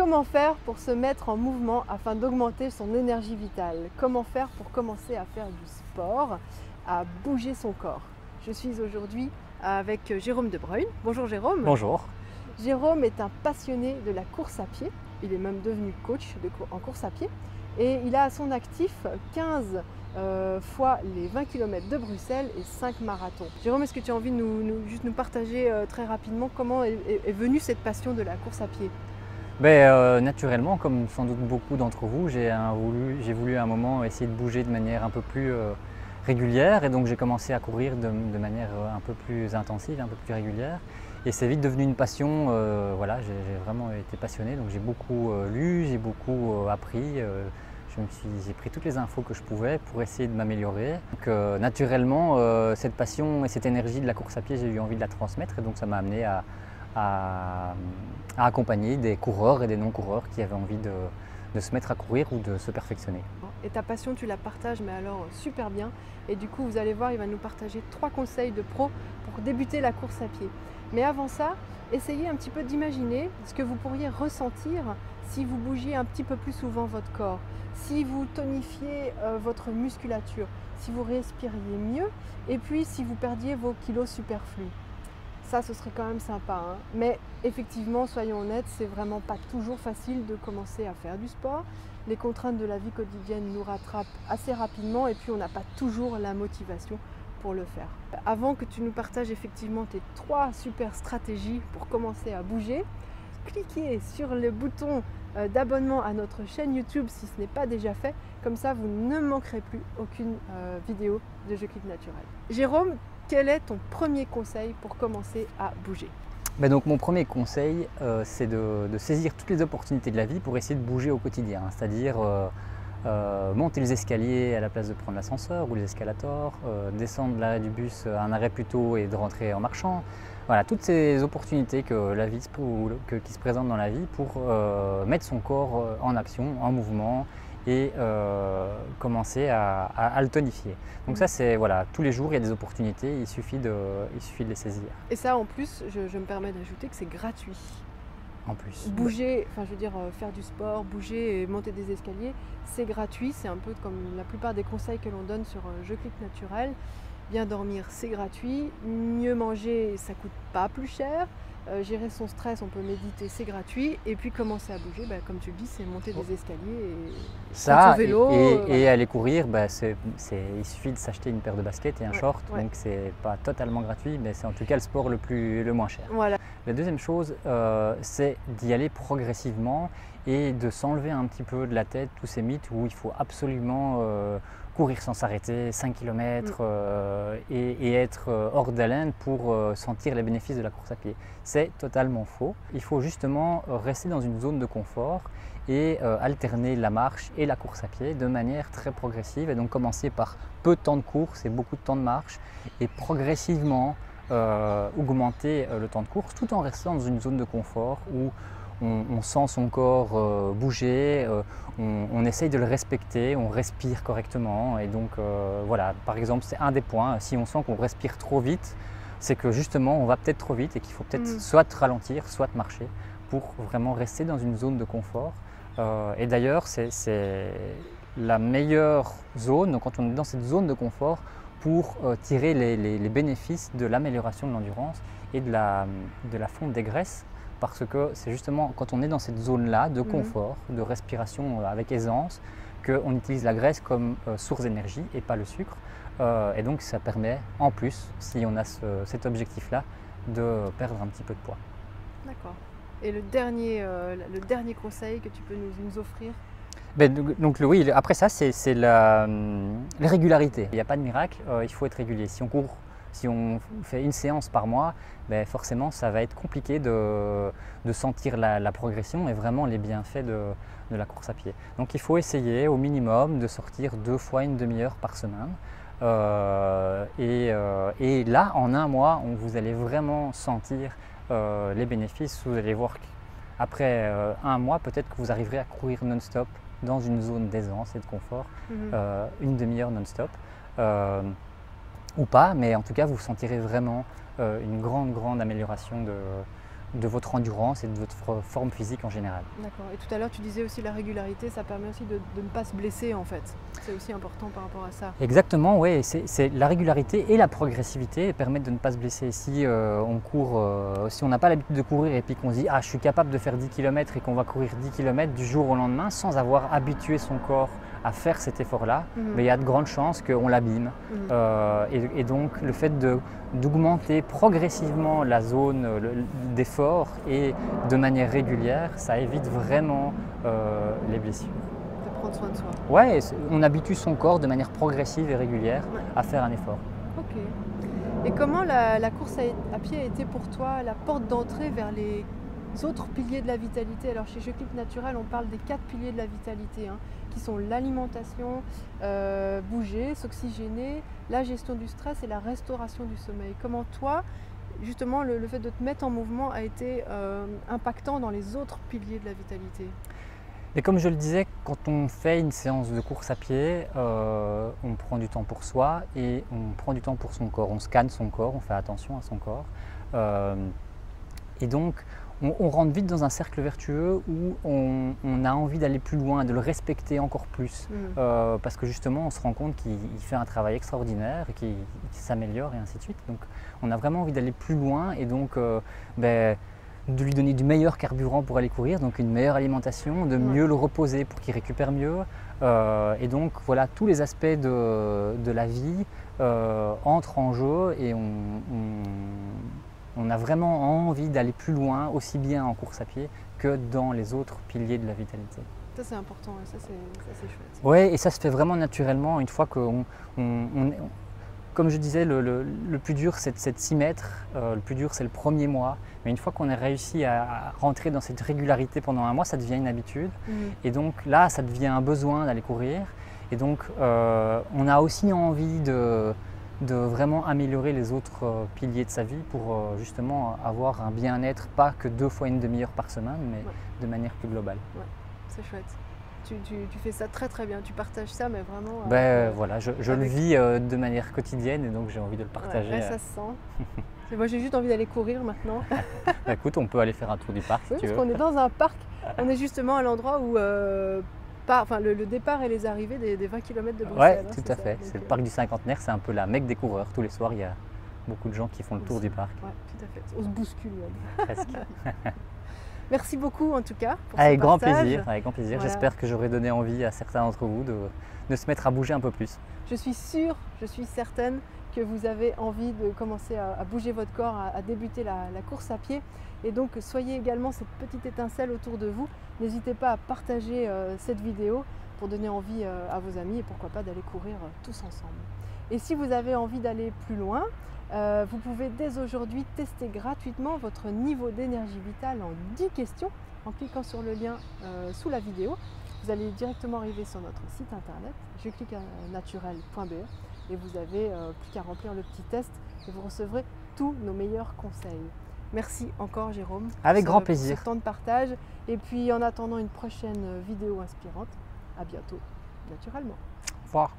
Comment faire pour se mettre en mouvement afin d'augmenter son énergie vitale? Comment faire pour commencer à faire du sport, à bouger son corps? Je suis aujourd'hui avec Jérôme De Bruyne. Bonjour Jérôme. Bonjour. Jérôme est un passionné de la course à pied. Il est même devenu coach en course à pied. Et il a à son actif 15 fois les 20 km de Bruxelles et 5 marathons. Jérôme, est-ce que tu as envie de nous partager très rapidement comment est venue cette passion de la course à pied? Naturellement, comme sans doute beaucoup d'entre vous, j'ai voulu à un moment essayer de bouger de manière un peu plus régulière, et donc j'ai commencé à courir de manière un peu plus intensive, un peu plus régulière, et c'est vite devenu une passion. Voilà, j'ai vraiment été passionné, donc j'ai beaucoup lu, j'ai beaucoup appris. J'ai pris toutes les infos que je pouvais pour essayer de m'améliorer. Naturellement, cette passion et cette énergie de la course à pied, j'ai eu envie de la transmettre, et donc ça m'a amené à accompagner des coureurs et des non-coureurs qui avaient envie de se mettre à courir ou de se perfectionner. Et ta passion, tu la partages, mais alors super bien. Et du coup, vous allez voir, il va nous partager 3 conseils de pro pour débuter la course à pied. Mais avant ça, essayez un petit peu d'imaginer ce que vous pourriez ressentir si vous bougiez un petit peu plus souvent votre corps, si vous tonifiez votre musculature, si vous respiriez mieux, et puis si vous perdiez vos kilos superflus. Ça, ce serait quand même sympa, hein. Mais effectivement, soyons honnêtes, c'est vraiment pas toujours facile de commencer à faire du sport. Les contraintes de la vie quotidienne nous rattrapent assez rapidement, et puis on n'a pas toujours la motivation pour le faire. Avant que tu nous partages effectivement tes 3 super stratégies pour commencer à bouger, cliquez sur le bouton d'abonnement à notre chaîne YouTube si ce n'est pas déjà fait. Comme ça, vous ne manquerez plus aucune vidéo de Je Clique Naturel. Jérôme, quel est ton premier conseil pour commencer à bouger? Donc mon premier conseil, c'est de saisir toutes les opportunités de la vie pour essayer de bouger au quotidien, c'est-à-dire monter les escaliers à la place de prendre l'ascenseur ou les escalators, descendre l'arrêt du bus à un arrêt plus tôt et de rentrer en marchant. Voilà, toutes ces opportunités que la vie qui se présentent dans la vie pour mettre son corps en action, en mouvement, et commencer à le tonifier. Donc ça, c'est voilà, tous les jours il y a des opportunités, il suffit de les saisir. Et ça, en plus, je me permets d'ajouter que c'est gratuit. En plus. Bouger, enfin je veux dire faire du sport, bouger et monter des escaliers, c'est gratuit. C'est un peu comme la plupart des conseils que l'on donne sur Je Clique Naturel. Bien dormir, c'est gratuit. Mieux manger, ça coûte pas plus cher. Gérer son stress, on peut méditer, c'est gratuit. Et puis commencer à bouger, comme tu le dis, c'est monter des escaliers et prendre son vélo. Et aller courir, il suffit de s'acheter une paire de baskets et un short. Ouais. Donc c'est pas totalement gratuit, mais c'est en tout cas le sport le moins cher. Voilà. La deuxième chose, c'est d'y aller progressivement et de s'enlever un petit peu de la tête tous ces mythes où il faut absolument courir sans s'arrêter, 5 km et être hors d'haleine pour sentir les bénéfices de la course à pied. C'est totalement faux. Il faut justement rester dans une zone de confort et alterner la marche et la course à pied de manière très progressive, et donc commencer par peu de temps de course et beaucoup de temps de marche, et progressivement augmenter le temps de course tout en restant dans une zone de confort où on sent son corps bouger, on essaye de le respecter, on respire correctement, et donc voilà, par exemple, c'est un des points. Si on sent qu'on respire trop vite, c'est que justement on va peut-être trop vite et qu'il faut peut-être soit ralentir, soit marcher pour vraiment rester dans une zone de confort. Et d'ailleurs, c'est la meilleure zone, donc quand on est dans cette zone de confort, pour tirer les bénéfices de l'amélioration de l'endurance et de la fonte des graisses, parce que c'est justement quand on est dans cette zone-là de confort, de respiration avec aisance, qu'on utilise la graisse comme source d'énergie et pas le sucre. Et donc ça permet, en plus, si on a cet objectif-là, de perdre un petit peu de poids. D'accord. Et le dernier conseil que tu peux nous offrir? Donc oui, après ça, c'est la régularité. Il n'y a pas de miracle, il faut être régulier. Si on fait une séance par mois, forcément ça va être compliqué de sentir la progression et vraiment les bienfaits de la course à pied. Donc il faut essayer au minimum de sortir 2 fois une demi-heure par semaine. Et là, en un mois, vous allez vraiment sentir les bénéfices. Vous allez voir qu'après un mois, peut-être que vous arriverez à courir non-stop dans une zone d'aisance et de confort, une demi-heure non-stop. Ou pas, mais en tout cas vous sentirez vraiment une grande amélioration de votre endurance et de votre forme physique en général. D'accord. Et tout à l'heure, tu disais aussi la régularité, ça permet aussi de ne pas se blesser en fait. C'est aussi important par rapport à ça. Exactement, oui. C'est la régularité et la progressivité permettent de ne pas se blesser. Si on court, si on n'a pas l'habitude de courir et puis qu'on se dit je suis capable de faire 10 km et qu'on va courir 10 km du jour au lendemain sans avoir habitué son corps à faire cet effort-là, mais il y a de grandes chances qu'on l'abîme. Et donc le fait d'augmenter progressivement la zone d'effort et de manière régulière, ça évite vraiment les blessures. De prendre soin de soi. Ouais, on habitue son corps de manière progressive et régulière à faire un effort. Ok. Et comment la course à pied a été pour toi la porte d'entrée vers les autres piliers de la vitalité? Alors chez Je Clique Naturel, on parle des 4 piliers de la vitalité, qui sont l'alimentation, bouger, s'oxygéner, la gestion du stress et la restauration du sommeil. Comment toi, justement, le fait de te mettre en mouvement a été impactant dans les autres piliers de la vitalité? Et comme je le disais, quand on fait une séance de course à pied, on prend du temps pour soi et on prend du temps pour son corps. On scanne son corps, on fait attention à son corps. Et donc, on rentre vite dans un cercle vertueux où on a envie d'aller plus loin, de le respecter encore plus. Parce que justement, on se rend compte qu'il fait un travail extraordinaire, qu'il s'améliore et ainsi de suite. Donc, on a vraiment envie d'aller plus loin et donc de lui donner du meilleur carburant pour aller courir, donc une meilleure alimentation, de mieux le reposer pour qu'il récupère mieux. Et donc voilà, tous les aspects de la vie entrent en jeu et on a vraiment envie d'aller plus loin, aussi bien en course à pied que dans les autres piliers de la vitalité. Ça c'est important, ça c'est chouette. Oui, et ça se fait vraiment naturellement une fois qu'on comme je disais, le plus dur c'est de s'y mettre, le plus dur c'est le premier mois, mais une fois qu'on a réussi à rentrer dans cette régularité pendant un mois, ça devient une habitude. Et donc là, ça devient un besoin d'aller courir. Et donc on a aussi envie de vraiment améliorer les autres piliers de sa vie pour justement avoir un bien-être, pas que 2 fois une demi-heure par semaine, mais de manière plus globale. Ouais, c'est chouette. Tu fais ça très très bien, tu partages ça, mais vraiment… voilà, je le vis de manière quotidienne et donc j'ai envie de le partager. Ouais, ça se sent. Moi j'ai juste envie d'aller courir maintenant. Écoute, on peut aller faire un tour du parc si tu veux. Parce qu'on est dans un parc, on est justement à l'endroit où le départ et les arrivées des 20 km de Bruxelles. Oui, tout à fait. C'est le parc du Cinquantenaire, c'est un peu la Mecque des coureurs. Tous les soirs, il y a beaucoup de gens qui font le tour du parc. Oui, tout à fait. On se bouscule même. Presque. Merci beaucoup en tout cas pour avec ce grand partage. plaisir, avec grand plaisir. Voilà. J'espère que j'aurai donné envie à certains d'entre vous de se mettre à bouger un peu plus. Je suis sûre, je suis certaine que vous avez envie de commencer à bouger votre corps, à débuter la course à pied. Et donc soyez également cette petite étincelle autour de vous. N'hésitez pas à partager cette vidéo pour donner envie à vos amis et pourquoi pas d'aller courir tous ensemble. Et si vous avez envie d'aller plus loin, vous pouvez dès aujourd'hui tester gratuitement votre niveau d'énergie vitale en 10 questions en cliquant sur le lien sous la vidéo. Vous allez directement arriver sur notre site internet jecliquenaturel.be et vous avez plus qu'à remplir le petit test et vous recevrez tous nos meilleurs conseils. Merci encore Jérôme. Avec grand plaisir. Pour ce temps de partage et puis en attendant une prochaine vidéo inspirante, à bientôt naturellement. Au revoir.